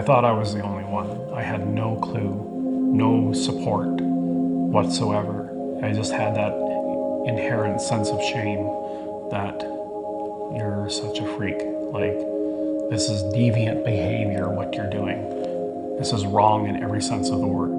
thought I was the only one. I had no clue, no support whatsoever. I just had that inherent sense of shame that you're such a freak. Like, this is deviant behavior, what you're doing. This is wrong in every sense of the word.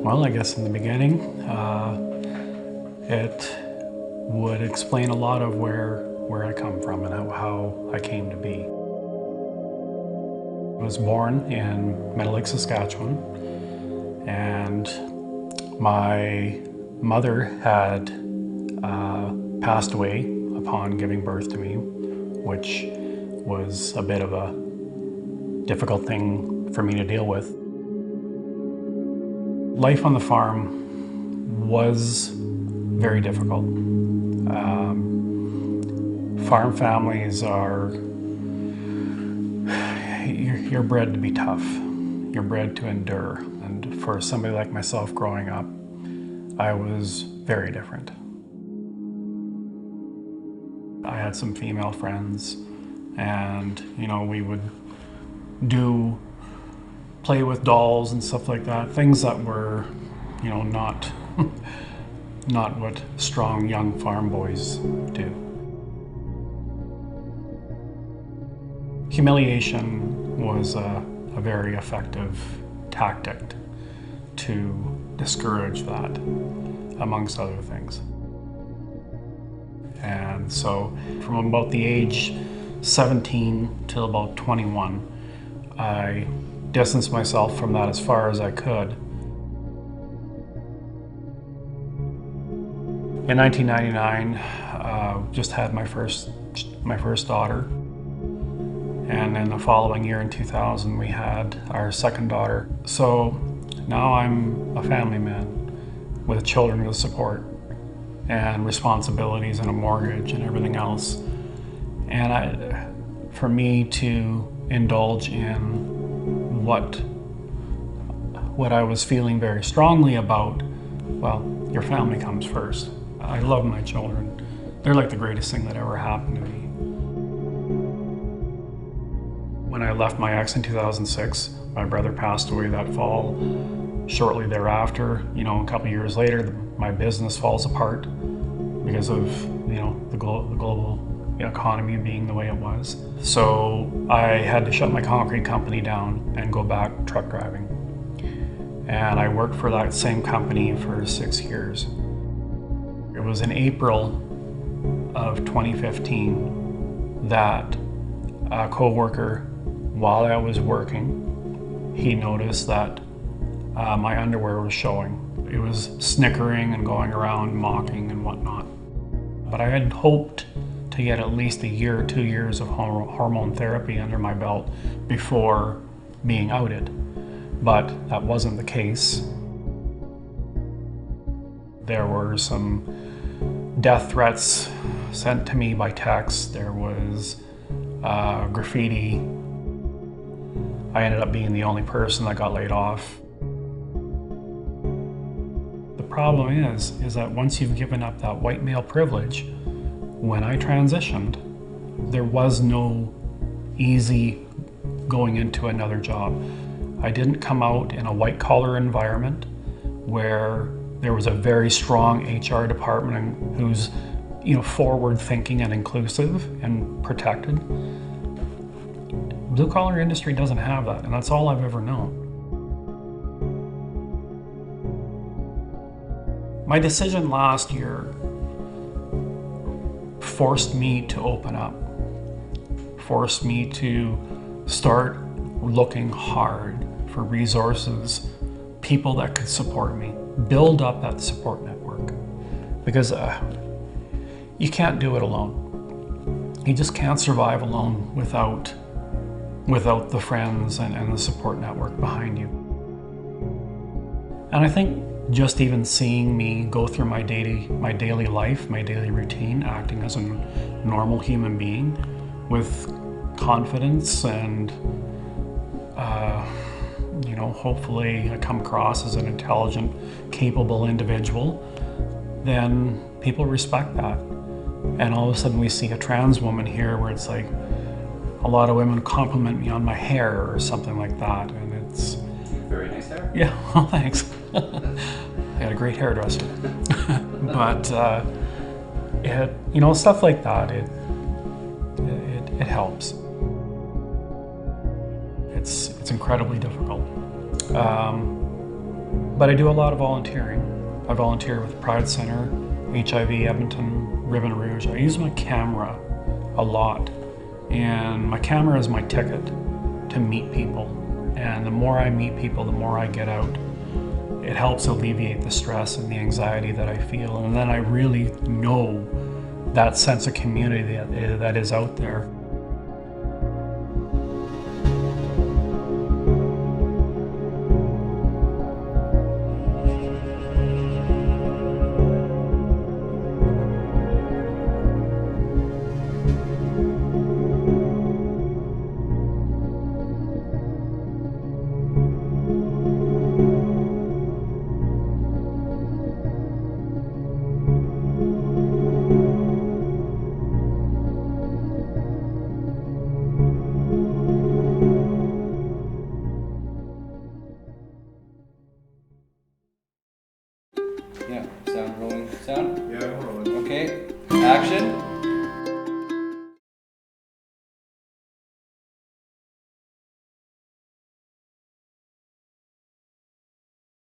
Well, I guess in the beginning, it would explain a lot of where I come from and how I came to be. I was born in Meadow Lake, Saskatchewan, and my mother had passed away upon giving birth to me, which was a bit of a difficult thing for me to deal with. Life on the farm was very difficult. Farm families are, you're bred to be tough. You're bred to endure. And for somebody like myself growing up, I was very different. I had some female friends, and we would play with dolls and stuff like that, things that were, not not what strong young farm boys do. Humiliation was a very effective tactic to discourage that, amongst other things. And so from about the age 17 till about 21, I distanced myself from that as far as I could. In 1999, just had my first daughter, and then the following year in 2000, we had our second daughter. So now I'm a family man with children to support and responsibilities and a mortgage and everything else. And for me to indulge in what I was feeling very strongly about, well, your family comes first. I love my children. They're like the greatest thing that ever happened to me. When I left my ex in 2006, my brother passed away that fall. Shortly thereafter, a couple years later, my business falls apart because of, the global economy being the way it was. So I had to shut my concrete company down and go back truck driving. And I worked for that same company for 6 years. It was in April of 2015 that a co-worker, while I was working, he noticed that my underwear was showing. It was snickering and going around mocking and whatnot. But I had hoped to get at least a year or 2 years of hormone therapy under my belt before being outed. But that wasn't the case. There were some death threats sent to me by text. There was graffiti. I ended up being the only person that got laid off. The problem is that once you've given up that white male privilege, when I transitioned, there was no easy going into another job. I didn't come out in a white collar environment where there was a very strong HR department who's forward thinking and inclusive and protected. Blue collar industry doesn't have that, and that's all I've ever known. My decision last year forced me to open up, forced me to start looking hard for resources, people that could support me, build up that support network. Because you can't do it alone. You just can't survive alone without the friends and the support network behind you. And I think just even seeing me go through my daily life, my daily routine, acting as a normal human being with confidence and hopefully I come across as an intelligent, capable individual, then people respect that. And all of a sudden we see a trans woman here where it's like a lot of women compliment me on my hair or something like that, and it's very nice hair. Yeah, well, thanks. I had a great hairdresser. But stuff like that, it helps. It's incredibly difficult. But I do a lot of volunteering. I volunteer with Pride Center, HIV, Edmonton, Ribbon Rouge. I use my camera a lot. And my camera is my ticket to meet people. And the more I meet people, the more I get out. It helps alleviate the stress and the anxiety that I feel. And then I really know that sense of community that is out there. Yeah, sound rolling. Sound? Yeah, I'm rolling. Okay, action.